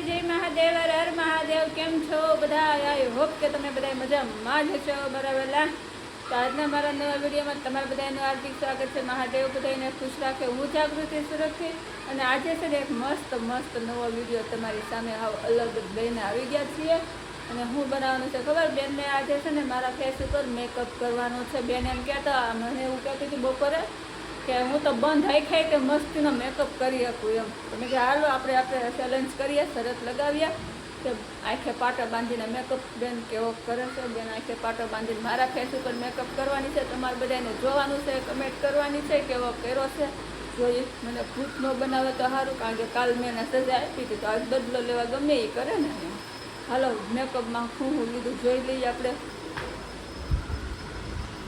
માતાજી, જય મહાદેવ, હર હર મહાદેવ. કેમ છો બધા? આઈ હોપ કે તમે બધા મજામાં જ છો. બરાબર. તો આજના મારા નવા વિડીયોમાં તમારા બધાનું હાર્દિક સ્વાગત છે. મહાદેવ બધાને ખુશ રાખે. હું જાગૃતિ સુરતથી, અને આજે છે ને એક મસ્ત મસ્ત નવો વિડીયો તમારી સામે અલગ લઈને આવી ગયા છીએ. અને હું બનાવવાનું છે ખબર? બેનને આજે છે ને મારા ફેસ ઉપર મેકઅપ કરવાનો છે. બેન એમ કહેતા, મને એવું કહેતી હતી બપોરે કે હું તો બંધ ખાઈ કે મસ્તીનો મેકઅપ કરી શકું એમ. તમે કે હાલો આપણે ચેલેન્જ કરીએ, શરત લગાવીએ કે આંખે પાટો બાંધીને મેકઅપ બેન કેવો કરે છે. બેન આંખે પાટો બાંધીને મારા ફેસ ઉપર મેકઅપ કરવાની છે. તમારે બધાને જોવાનું છે, કમેન્ટ કરવાની છે કેવો કર્યો છે. જોઈ મને ભૂત ન બનાવે તો સારું, કારણ કે કાલ મેં એને સજા આપી હતી, તો આજ બદલો લેવા ગમે એ કરે ને. હાલો મેકઅપમાં હું લીધું જોઈ લઈએ આપણે.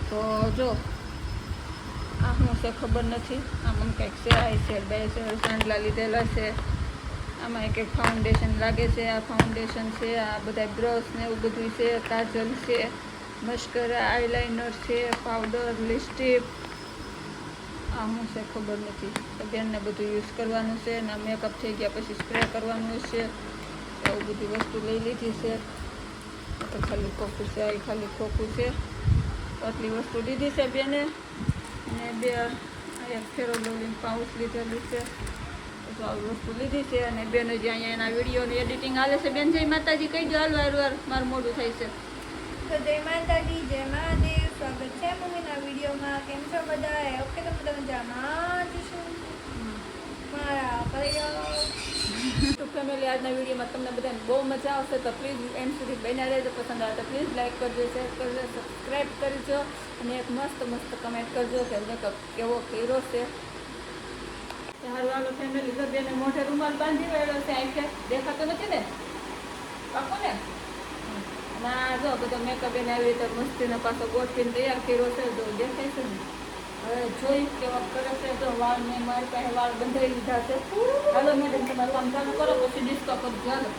તો જો આ શું છે ખબર નથી. આમાં કંઈક છે, આઈ શેડ બે શેડ સાંડલા લીધેલા છે. આમાં એક ફાઉન્ડેશન લાગે છે. આ ફાઉન્ડેશન છે. આ બધા બ્રશ ને એવું બધું છે. કાજલ છે, મસ્કરા, આઈલાઇનર છે, પાવડર, લિપસ્ટિક. આ શું છે ખબર નથી. તો બેનને બધું યુઝ કરવાનું છે. અને મેકઅપ થઈ ગયા પછી સ્પ્રે કરવાનું છે. એવું બધી વસ્તુ લઈ લીધી છે. તો ખાલી ખોખું છે, આ ખાલી ખોખું છે. આટલી વસ્તુ લીધી છે બેને. અને બે એક ફેરો લવલીને પાઉચ લીધેલું છે. તો આવી વસ્તુ લીધી છે. અને બેન જે અહીંયા એના વિડીયોની એડિટિંગ હાલે છે. બેન જય માતાજી કહી દો. હાલ વાર મારું મોડું થાય છે. તો જય માતાજી, જય મહાદેવ. સ્વાગત છે મમ્મીના વિડીયોમાં. કેમ છો બધા? ઓકે, તો બધા મજામાં જ છું. મારા પરિવાર તો ફેમિલી, આજના વિડીયોમાં તમને બધાને બહુ મજા આવશે. તો પ્લીઝ એન્ડ સુધી બન્યા રહેજો. પસંદ આવે તો પ્લીઝ લાઈક કરજો, શેર કરજો, સબસ્ક્રાઈબ કરજો. અને એક મસ્ત મસ્ત કમેન્ટ કરજો કે મેકઅપ કેવો કર્યો છે. હારું હાલો ફેમિલી, જો બેને મોઢે રૂમાલ બાંધી રહેલો છે. આંખે દેખાતો નથી ને પાકો ને. ના જો બધો મેકઅપ એને આવી રીતે મસ્તીનો પાછો ગોઠવીને તૈયાર કર્યો છે. જો દેખાય છે ને. હવે જોઈ કેવો કરે છે. તો વાળ મેં મારી પાસે વાળ બંધાઈ લીધા છે. હાલો મેડમ, તમારું કામ ચાલુ કરો, પછી ડિસ્કો કરજો. હાલો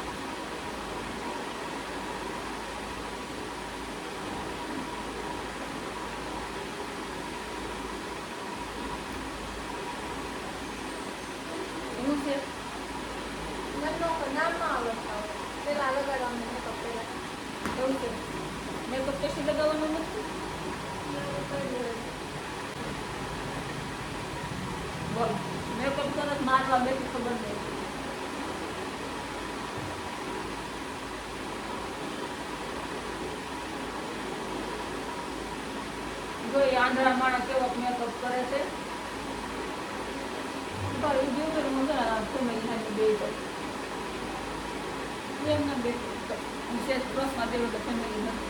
એવું છે. નામમાં આવડતા પેલા લગાડવાનું મેકઅપ પહેલા એવું છે. મેકઅપ પછી લગાવવાનું નથી. બોલો મેકઅપ તરત મારવા બેઠી ખબર નહીં. જો એ આંધળા માણસ કેવો મેકઅપ કરે છે. ભાઈ જેવું મજા આવે ફેમિલી બે એમના બે વિશેષ ક્રોસમાં દેવું તો ફેમિલી નથી.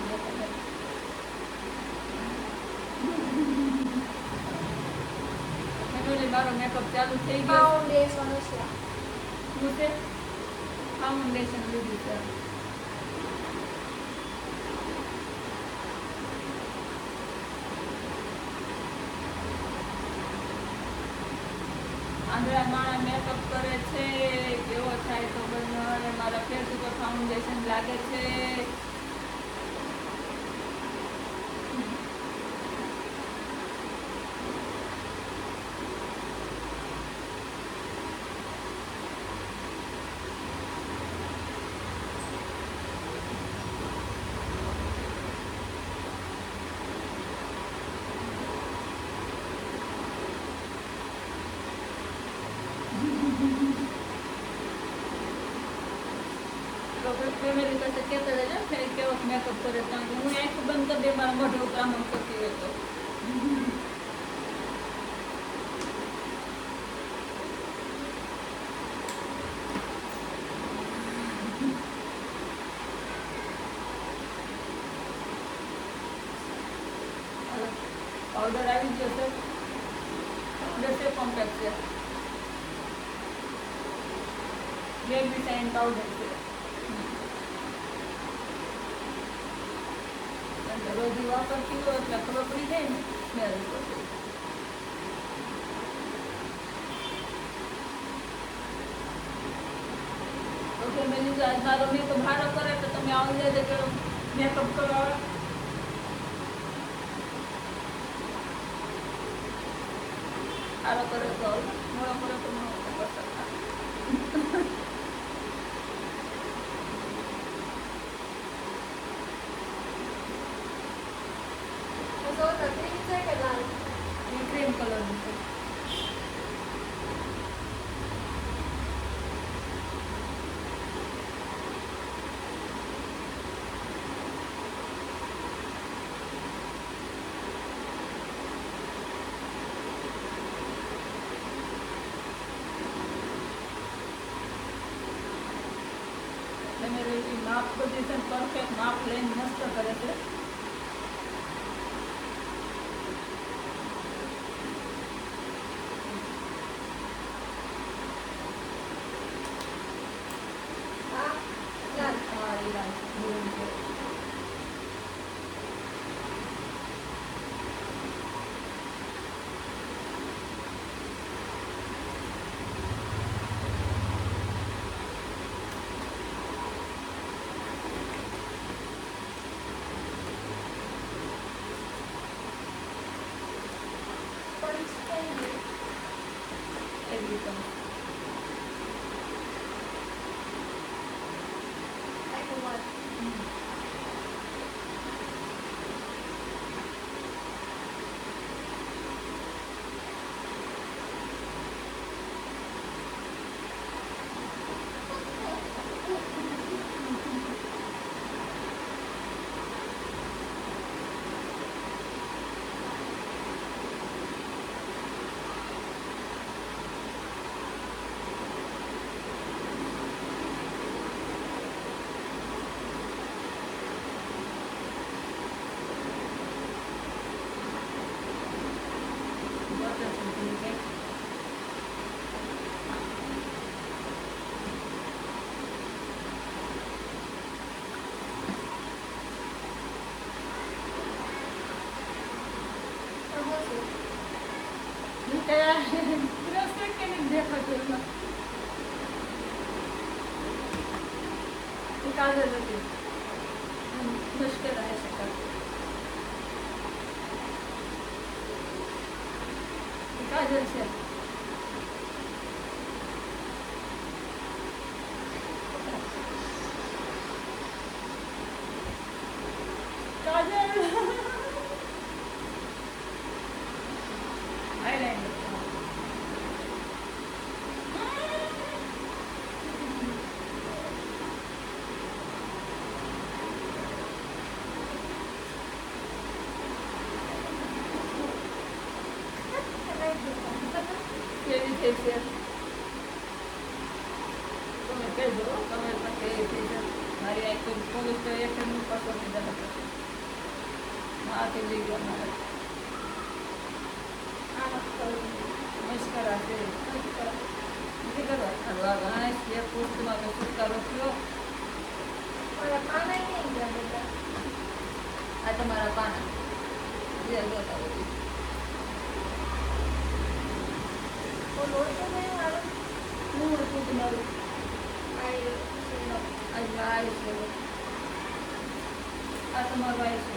ફેમિલી મારો મેકઅપ ચાલુ થઈ ગયો. ફાઉન્ડેશન છે. શું છે? ફાઉન્ડેશન લીધું છે. આંધળા માણસ મેકઅપ કરે છે. કેવો થાય તો બને. મારા ફેસ ઉપર ફાઉન્ડેશન લાગે છે. ફેમિલી પાસે કહેતા રહેજો કે કેવો મેકઅપ કરે. કારણ કે હું આંખ બંધ કરી દે, મારા મોઢે ઉપર આમ કરતી હોય તો. પાવડર આવી ગયો છે. પાવડર છે, કોમ્પેક્ટ છે. બેબી સાઇન પાવડર છે. રોજ વાપરતી હોય એટલે ખબર પડી જાય ને સ્મેલ. ઓકે મેં આજ મારો મેકઅપ ભાડો કરે તો તમે આવી જજો કે મેકઅપ કરવા. સારો કરે તો મોડો કરે તો મોડો કરતા. ફેમિલી માપ બધી છે પરફેક્ટ માપ લઈને મસ્ત કરે છે. હા, એ લાલ બોલું છે. એવી રીતે. કાજલ હતી મુશ્કેલ રહે છે. કાજલ છે. કાજલ આઈલાઇનર કેવી થઈ છે તમે કહેજો. તમે પણ કેવી થઈ છે. મારી આ કોઈ પોલીસ તો એક પસંદ નથી. માથી લઈ ગયો મારે મસ્કરા છે. નથી કરવા ખાવા ઘાસ જે પુસ્તમાં તો છુટકારો થયો. આ તમારા પાના જે જોતા હોય મૂળ ફૂટ મારું આ ભાઈ છે. આ તમારો ભાઈ છે.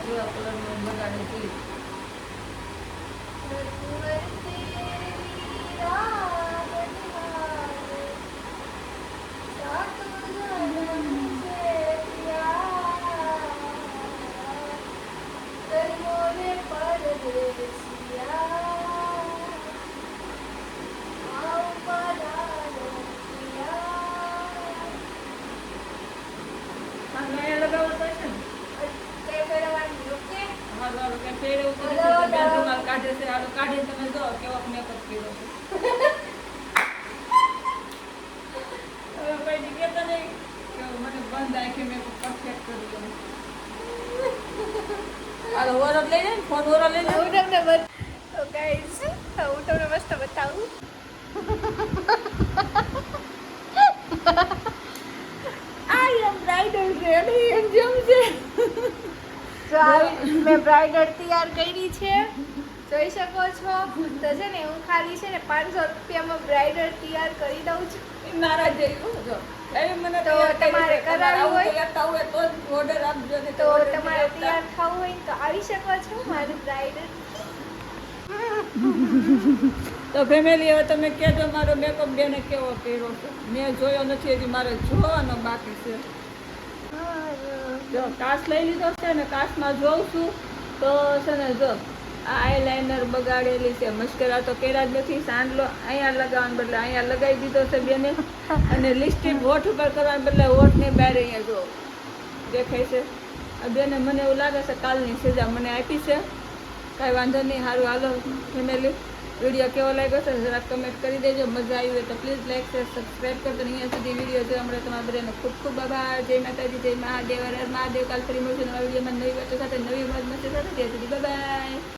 કેવા કલરનું બગાડે છે. અહીંયા લગાવવું તો છે ને. તે પહેરવાની ઓકે હાલો હાલો કે પહેરવું તો નથી. તો બેન રૂમાલ કાઢે છે. હાલો કાઢીને તમે જો કેવો મેકઅપ કર્યો છે. હવે કોઈ દી કહેતા નહીં કે મને બંધ આંખે મેકઅપ પરફેક્ટ કરી દો. હાલો ઓરલ લઈ લે ફોન ઓરલ લઈ લે. હું તમને તો ગાઈસ હું તમને મસ્ત બતાવું આઈ એમ બ્રાઇડલ રેડી એમ જેમ છે. તો મેં બ્રાઇડલ તૈયાર કરી છે જોઈ શકો છો તો છે ને હું ખાલી છે ને 500 રૂપિયામાં બ્રાઇડલ તૈયાર કરી દઉં છું મારા જેવું જો એવી મને તો તૈયાર કરી તમારે છે. તમારે કરાવવું આવું હોય? તૈયાર થવું હોય તો જ ઓર્ડર આપજો ને તો તમારે તૈયાર થવું હોય ને તો આવી શકો છો મારું બ્રાઇડલ તો ફેમિલી હવે તમે કહેજો મારો મેકઅપ બેને કેવો કર્યો છે. મેં જોયો નથી હજી મારે જોવાનો બાકી છે. જો કાચ લઈ લીધો છે ને કાચમાં જોઉં છું તો છે ને જો આ આઈલાઇનર બગાડેલી છે. મસ્કરા તો કર્યા જ નથી. સાંડલો અહીંયા લગાવવાને બદલે અહીંયા લગાવી દીધો છે બેને. અને લિપસ્ટિક હોઠ ઉપર કરવાને બદલે હોઠની બહાર અહીંયા જો દેખાય છે. આ બેને મને એવું લાગે છે કાલની સજા મને આપી છે. કાંઈ વાંધો નહીં. સારું હાલો ફેમિલી વિડીયો કેવો લાગ્યો છે જરાક કમેન્ટ કરી દેજો. મજા આવી હોય તો પ્લીઝ લાઈક શેર સબસ્ક્રાઈબ કરજો. અહીંયા સુધી વિડીયો જોવા મળે તમારા બધાને ખૂબ ખૂબ આભાર. જય માતાજી, જય મહાદેવ. હર હર મહાદેવ. કાલ ફરી મળશું નવા વિડીયોમાં નવી વાતો સાથે નવી મોજ મસ્તી સાથે. ત્યાં સુધી બાય.